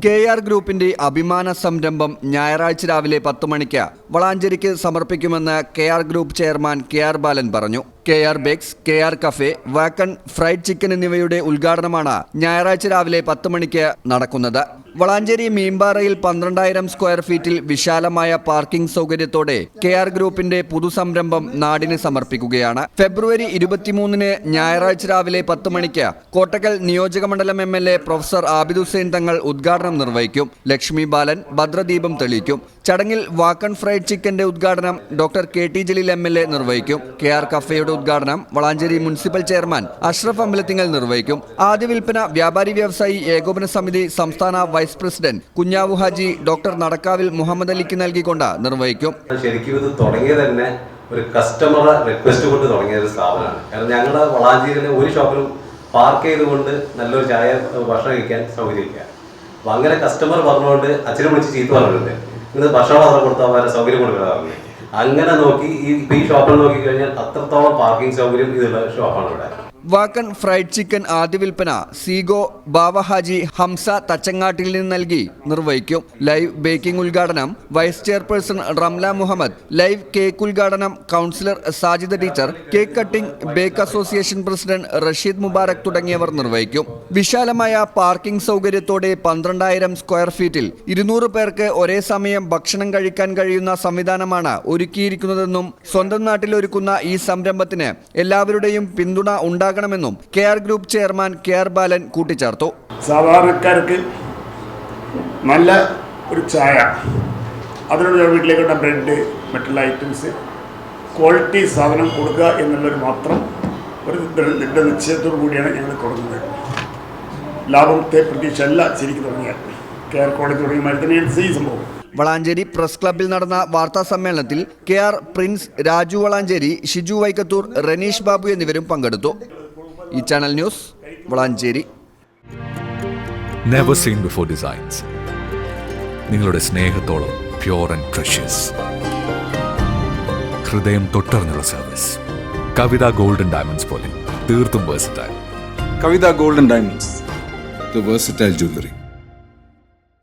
KR ഗ്രൂപ്പിന്റെ അഭിമാന സംരംഭം ഞായറാഴ്ച രാവിലെ 10 മണിക്ക് വളാഞ്ചേരിക്ക് സമർപ്പിക്കുമെന്ന് KR group chairman KR Balan പറഞ്ഞു. KR ബേക്സ്, KR കഫേ, വാക്കൺ ഫ്രൈഡ് ചിക്കൻ എന്നിവയുടെ ഉദ്ഘാടനമാണ് ഞായറാഴ്ച രാവിലെ 10 മണിക്ക് നടക്കുന്നത്. വളാഞ്ചേരി മീമ്പാറയിൽ 12,000 സ്ക്വയർ ഫീറ്റിൽ വിശാലമായ പാർക്കിംഗ് സൗകര്യത്തോടെ KR ഗ്രൂപ്പിന്റെ പുതുസംരംഭം നാടിന് സമർപ്പിക്കുകയാണ്. ഫെബ്രുവരി 23 ഞായറാഴ്ച രാവിലെ 10 മണിക്ക് കോട്ടക്കൽ നിയോജകമണ്ഡലം MLA പ്രൊഫസർ ആബിദ് ഹുസൈൻ തങ്ങൾ ഉദ്ഘാടനം നിർവഹിക്കും. ലക്ഷ്മി ബാലൻ ഭദ്രദീപം തെളിയിക്കും. ചടങ്ങിൽ വാക്കൺ ഫ്രൈഡ് ചിക്കന്റെ ഉദ്ഘാടനം ഡോക്ടർ KT ജലീൽ MLA നിർവഹിക്കും. KR കഫേയുടെ ഉദ്ഘാടനം വളാഞ്ചേരി മുനിസിപ്പൽ ചെയർമാൻ അഷ്റഫ് അമ്പലത്തിങ്ങൽ നിർവഹിക്കും. ആദ്യ വിൽപ്പന വ്യാപാരി വ്യവസായി ഏകോപന സമിതി സംസ്ഥാന vice president Kunhavu Haji doctor നടക്കാവിൽ മുഹമ്മദ് അലിക്ക് നൽകിക്കൊണ്ട് നിർവഹിക്കും. ശരിക്കും ഇത് തുടങ്ങിയത് തന്നെ ഒരു കസ്റ്റമർ റിക്വസ്റ്റ് കൊണ്ട് തുടങ്ങിയ ഒരു സ്ഥാപനമാണ്. കാരണം ഞങ്ങളുടെ വളാഞ്ചേരിയിലെ ഒരു ഷോപ്പിലും പാർക്ക് ചെയ്തുകൊണ്ട് നല്ലൊരു ചായ ഭക്ഷണം കഴിക്കാൻ സൗകര്യമില്ല. അപ്പം അങ്ങനെ കസ്റ്റമർ പറഞ്ഞുകൊണ്ട് അച്ഛനെ വിളിച്ച് ചീത്ത പറഞ്ഞിട്ടുണ്ട്, ഇന്ന് ഭക്ഷണം മാത്രം കൊടുത്താൽ വേറെ സൗകര്യം കൊടുക്കാറുണ്ട്. അങ്ങനെ നോക്കി ഈ ഷോപ്പിൽ നോക്കിക്കഴിഞ്ഞാൽ അത്രത്തോളം പാർക്കിംഗ് സൗകര്യം ഇതുള്ള ഷോപ്പാണ് ഇവിടെ. വാക്കൺ ഫ്രൈഡ് ചിക്കൻ ആദ്യ വിൽപ്പന സീഗോ ബാവ ഹാജി ഹംസ തച്ചങ്ങാട്ടിൽ നിന്ന് നൽകി നിർവഹിക്കും. ലൈവ് ബേക്കിംഗ് ഉദ്ഘാടനം vice chairperson Ramla Muhammad, live cake ഉദ്ഘാടനം councillor Sajida teacher, cake cutting bake association president Rasheed Mubarak തുടങ്ങിയവർ നിർവഹിക്കും. വിശാലമായ പാർക്കിംഗ് സൗകര്യത്തോടെ 12,000 സ്ക്വയർ ഫീറ്റിൽ 200 പേർക്ക് ഒരേ സമയം ഭക്ഷണം കഴിക്കാൻ കഴിയുന്ന സംവിധാനമാണ് ഒരുക്കിയിരിക്കുന്നതെന്നും സ്വന്തം നാട്ടിൽ ഒരുക്കുന്ന ഈ സംരംഭത്തിന് എല്ലാവരുടെയും പിന്തുണ ഉണ്ടാകണമെന്നും KR ഗ്രൂപ്പ് ചെയർമാൻ KR ബാലൻ കൂട്ടിച്ചേർത്തു. സാധാരണക്കാർക്ക് നല്ല ഒരു ചായ, അതിനുള്ള വീട്ടിലേക്കുള്ള ബ്രെഡ്, മറ്റുള്ള ഐറ്റംസ്, ക്വാളിറ്റി സാധനം കൊടുക്കുക എന്നുള്ളൊരു മാത്രം ഒരു നിശ്ചയത്തോടു കൂടിയാണ് ഞങ്ങൾ തുടങ്ങുന്നത്. ലാഭത്തെ പ്രതീക്ഷ അല്ല ശരിക്കും തുടങ്ങിയാൽ KR കോളേജ് തുടങ്ങിയ മാതിരി തന്നെയാണ് ഈ സംഭവം. വളാഞ്ചേരി പ്രസ് ക്ലബ്ബിൽ നടന്ന വാർത്താ സമ്മേളനത്തിൽ KR പ്രിൻസ്, രാജു വളാഞ്ചേരി, ഷിജു വൈക്കത്തൂർ, റനീഷ് ബാബു എന്നിവരും പങ്കെടുത്തു. ഈ channel news Valanchery. Never seen before designs. നിങ്ങളുടെ സ്നേഹത്തോളം പ്യൂർ ആൻഡ് പ്രഷ്യസ്, ഹൃദയം തൊട്ടറിഞ്ഞുള്ള സർവീസ്. കവിത ഗോൾഡൻ ഡയമണ്ട്സ് പോലെ തീർത്തും versatile. Kavitha golden diamonds, the versatile jewelry.